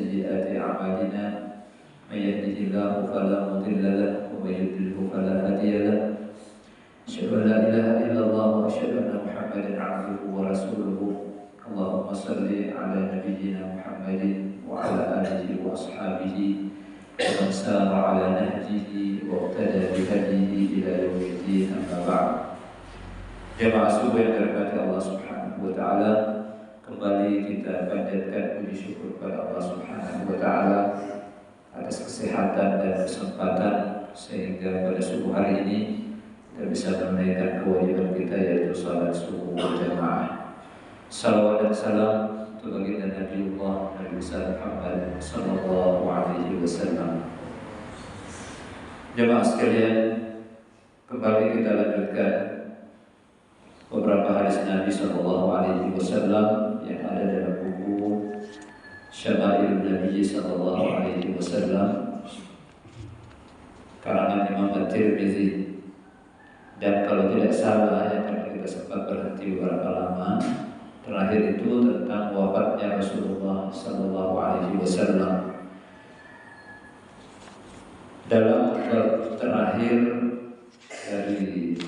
سيئات أعمالنا من يهده الله فلا مضل له ومن يضلل فلا هادي له أشهد أن لا إله إلا الله وأشهد أن محمدا عبده ورسوله اللهم صل على نبينا محمد وعلى آله وأصحابه ومن سار على نهجه واقتدى بهديه إلى يوم الدين أما بعد. Jemaah subuh yang dirahmati Allah Subhanahu wa taala, kembali kita panjatkan puji syukur kepada Allah Subhanahu wa taala atas kesehatan dan kesempatan sehingga pada subuh hari ini kita bisa menunaikan kewajiban kita, yaitu salat subuh berjamaah. Salawat dan salam untuk baginda Nabiullah Nabi besar Muhammad sallallahu alaihi wasallam. Jemaah sekalian, kembali kita lanjutkan beberapa hadis Nabi sallallahu alaihi wasallam yang ada dalam buku Syama'il Nabi sallallahu alaihi wasallam karangan Imam At-Tirmidzi. Dan kalau tidak salah, yang karena kita sempat berhenti beberapa lama, terakhir itu tentang wafatnya Rasulullah sallallahu alaihi wasallam. Dalam terakhir dari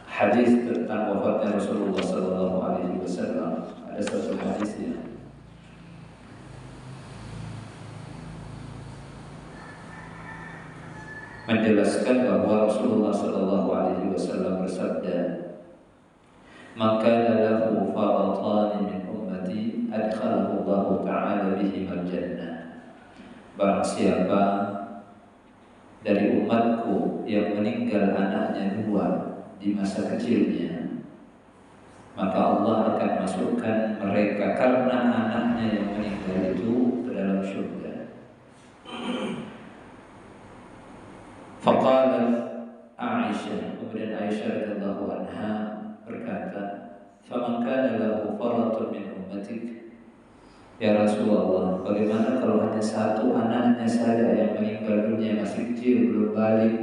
hadis tentang wafatnya Rasulullah sallallahu alaihi wasallam, ada satu hadisnya menjelaskan bahwa Rasulullah sallallahu alaihi wasallam bersabda, "Maka lahu faratan min ummati adkhalahu Allah Ta'ala bihim al-jannah." Barang siapa dari umatku yang meninggal anaknya dua di masa kecilnya, maka Allah akan masukkan mereka karena anaknya yang meninggal itu ke dalam surga. Faqalat Aisyah, kemudian Aisyah radhiyallahu anha berkata, "Faman kana lahu faratun min ummatik?" Ya Rasulullah, bagaimana kalau hanya satu anaknya saja yang meninggal dunia masih kecil, belum balik?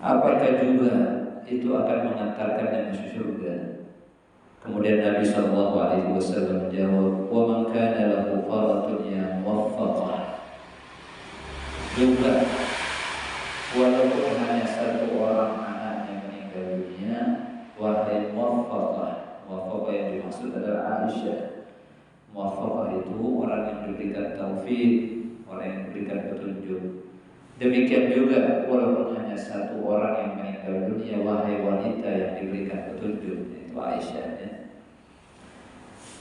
Apakah juga itu akan mengantarkannya masuk surga? Kemudian Nabi sallallahu alaihi wasallam menjawab, "Wa man kana lahu faratun ya muwaffaqah." Juga walaupun hanya satu orang anaknya meninggal dunia, wahai muwaffaqah. Muwaffaqah yang dimaksud adalah Aisyah. Muwaffaqah itu orang yang diberikan taufik, orang yang diberikan petunjuk. Demikian juga walaupun hanya satu orang yang meninggal dunia, wahai wanita yang diberikan petunjuk, itu Aisyah ya.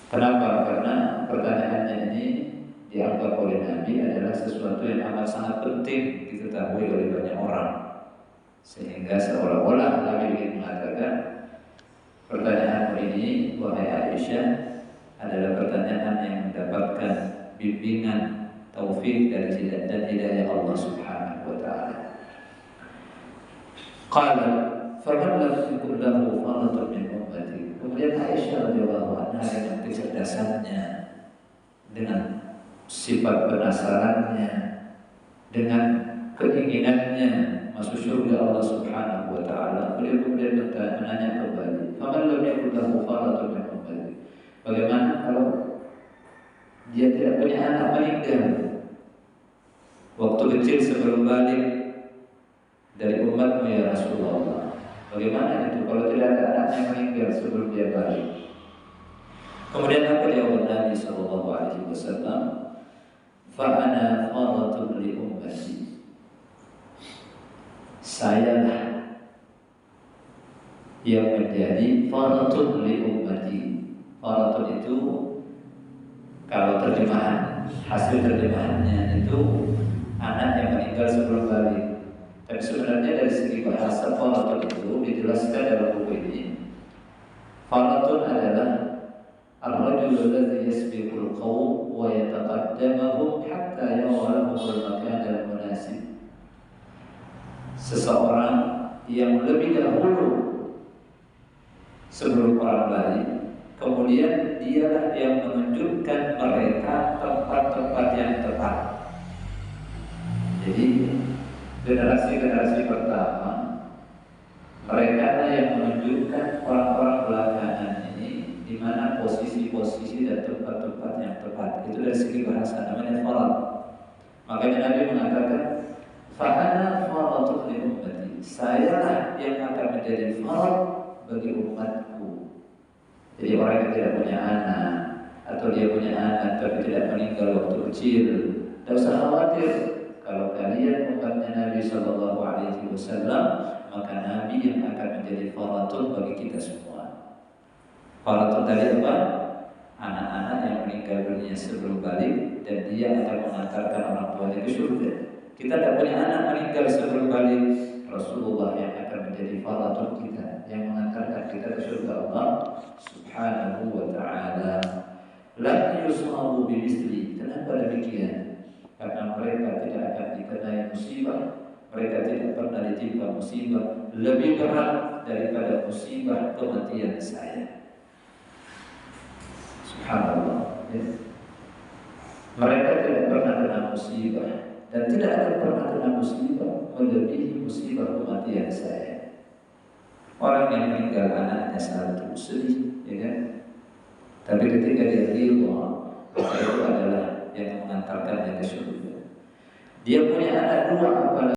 Kenapa? Karena pertanyaannya ini dianggap oleh Nabi adalah sesuatu yang amat sangat penting diketahui oleh banyak orang, sehingga seolah-olah Nabi ingin mengatakan pertanyaan ini, wahai Aisyah, adalah pertanyaan yang mendapatkan bimbingan taufik dari dan hidayah Allah Subhanahu wa taala. Qala faman lam yakun lahu faratun min ummati. Kemudian Aisyah radhiyallahu anha dengan kecerdasannya, dengan sifat penasarannya, dengan keinginannya masuk surga Allah Subhanahu wa taala, beliau kemudian menanya kembali, "Faman lam yakun lahu faratun min ummati?" Bagaimana kalau dia tidak punya anak meninggal waktu kecil sebelum balik dari umatmu ya Rasulullah? Bagaimana itu kalau tidak ada anaknya meninggal sebelum dia balik? Kemudian apa jawab Nabi sallallahu alaihi wasallam? Fa ana faratun li ummati. Sayalah yang menjadi faratun li ummati. Faratun itu kalau terjemahan, hasil terjemahannya itu anak yang meninggal sebelum balik. Tapi sebenarnya dari segi bahasa faratun itu dijelaskan dalam buku ini. Faratun adalah ar-rajul alladhi yasbiqul qawm wa yataqaddamahum hatta yawalahum al-makan al-munasib. Seseorang yang lebih dahulu sebelum orang balik, kemudian dialah yang menunjukkan mereka tempat-tempat yang tepat. Jadi generasi-generasi pertama, mereka yang menunjukkan orang-orang belakangan ini di mana posisi-posisi posisi dan tempat-tempat yang tepat. Itu dari segi bahasa namanya farad. Makanya Nabi mengatakan, "Fa'ana faradun li ummati." Sayalah yang akan menjadi farad bagi umatku. Jadi orang yang tidak punya anak atau dia punya anak tapi tidak meninggal waktu kecil, tidak usah khawatir. Kalau kalian umatnya Nabi Sallallahu Alaihi Wasallam, maka Nabi yang akan menjadi faradun bagi kita semua. Faradun tadi apa? Anak-anak yang meninggal dunia sebelum balik dan dia akan mengantarkan orang tuanya ke surga. Kita tidak punya anak meninggal sebelum balik, Rasulullah yang akan menjadi faradun kita, yang mengantarkan kita ke surga Allah Subhanahu wa Ta'ala. La yusabu bimisli. Kenapa demikian? Karena mereka tidak akan dikenai musibah, mereka tidak pernah ditimpa musibah lebih berat daripada musibah kematian saya. Subhanallah, ya. Mereka tidak pernah kena musibah dan tidak akan pernah kena musibah melebihi musibah kematian saya. Orang yang meninggal anaknya satu sedih, ya kan? Tapi ketika dia ridha, maka itu adalah yang mengantarkannya ke surga. Dia punya anak dua, apalagi